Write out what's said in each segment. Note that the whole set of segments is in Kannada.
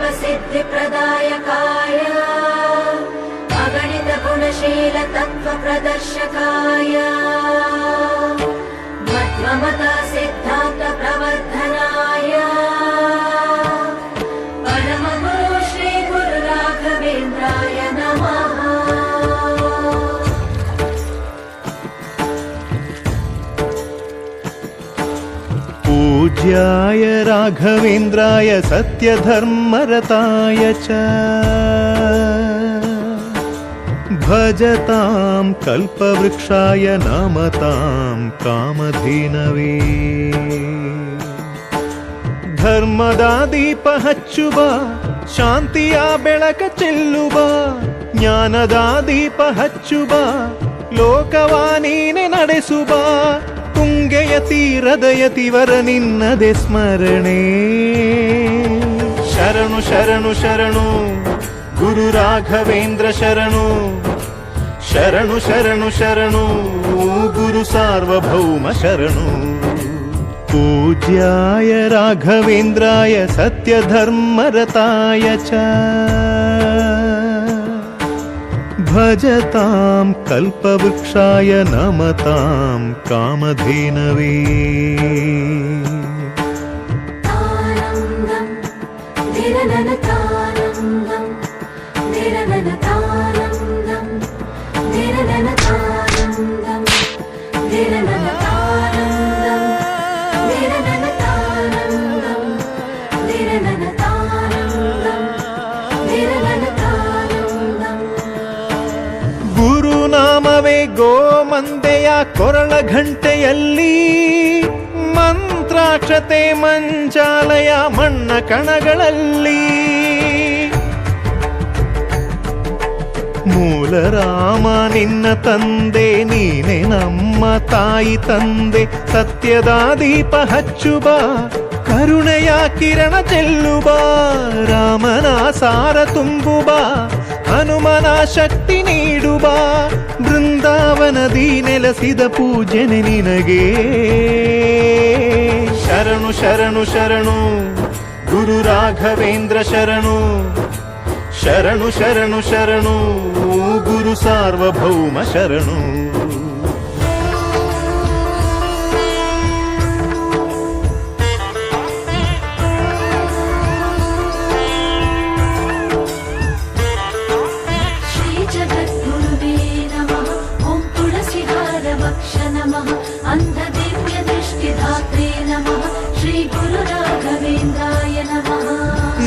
सर्वसिद्धिप्रदायकाय अगणितगुणशीलतत्त्वप्रदर्शकाय मध्वमता सिद्धान्तप्रवर्धनाय परमगुरु श्रीगुरुराघवेन्द्राय नमः। पूज्याय राघवेन्द्राय सत्यधर्मरताय च भजतां कल्पवृक्षाय नमतां कामधेनवे। ಧರ್ಮದ ದೀಪ ಹಚ್ಚುವ ಶಾಂತಿಯ ಬೆಳಕ ಚೆಲ್ಲುವ ಜ್ಞಾನದ ದೀಪ ಹಚ್ಚುವ ಲೋಕವ ನೀನೆ ನಡೆಸುವ ತುಂಗೆಯ ತೀರದ ಯತಿವರ ನಿನ್ನದೆ ಸ್ಮರಣೆ. ಶರಣು ಶರಣು ಶರಣು ಗುರು ರಾಘವೇಂದ್ರ ಶರಣು ಶರಣು ಶರಣು ಶರಣು ಗುರು ಸಾರ್ವಭೌಮ ಶರಣು. पूज्याय राघवेन्द्राय सत्यधर्मरताय च भजतां कल्पवृक्षाय नमतां कामधेनवे. ಗುರುನಾಮವೇ ಗೋಮಂದೆಯ ಕೊರಳ ಘಂಟೆಯಲ್ಲಿ ಮಂತ್ರಾಕ್ಷತೆ ಮಂಚಾಲಯ ಮಣ್ಣ ಕಣಗಳಲ್ಲಿ ಮೂಲ ರಾಮ ನಿನ್ನ ತಂದೆ ನೀನೆ ನಮ್ಮ ತಾಯಿ ತಂದೆ. ಸತ್ಯದ ದೀಪ ಹಚ್ಚುವ ಕರುಣೆಯ ಕಿರಣ ಚೆಲ್ಲುವ ರಾಮನ ಸಾರ ತುಂಬುವ ಹನುಮನ ಶಕ್ತಿ ನೀಡುವ ಬೃಂದಾವನದಿ ನೆಲೆಸಿದ ಪೂಜನೆ ನಿನಗೆ. ಶರಣು ಶರಣು ಶರಣು ಗುರು ರಾಘವೇಂದ್ರ ಶರಣು ಶರಣು ಶರಣು ಶರಣು ಗುರು ಸಾರ್ವಭೌಮ ಶರಣು.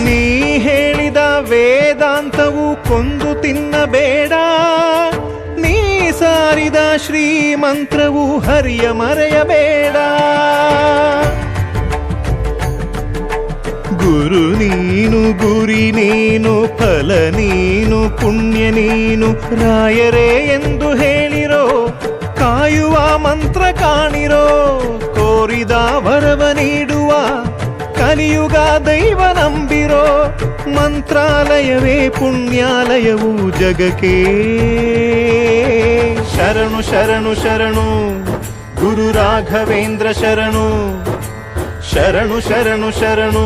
ನೀ ಹೇಳಿದ ವೇದಾಂತವು ಕೊಂದು ತಿನ್ನಬೇಡ, ನೀ ಸಾರಿದ ಶ್ರೀಮಂತ್ರವು ಹರಿಯ ಮರೆಯಬೇಡ. ಗುರು ನೀನು ಗುರಿ ನೀನು ಫಲ ನೀನು ಪುಣ್ಯ ನೀನು ರಾಯರೇ ಎಂದು ಹೇಳಿರೋ ಕಾಯುವ ಮಂತ್ರ ಕಾಣಿರೋ ಕೋರಿದ ವರವ ನೀಡುವ ಕಲಿಯುಗ ದೈವ ನಂಬಿರೋ ಮಂತ್ರಾಲಯವೇ ಪುಣ್ಯಾಲಯವು ಜಗಕ್ಕೆ. ಶರಣು ಶರಣು ಶರಣು ಗುರು ರಾಘವೇಂದ್ರ ಶರಣು ಶರಣು ಶರಣು ಶರಣು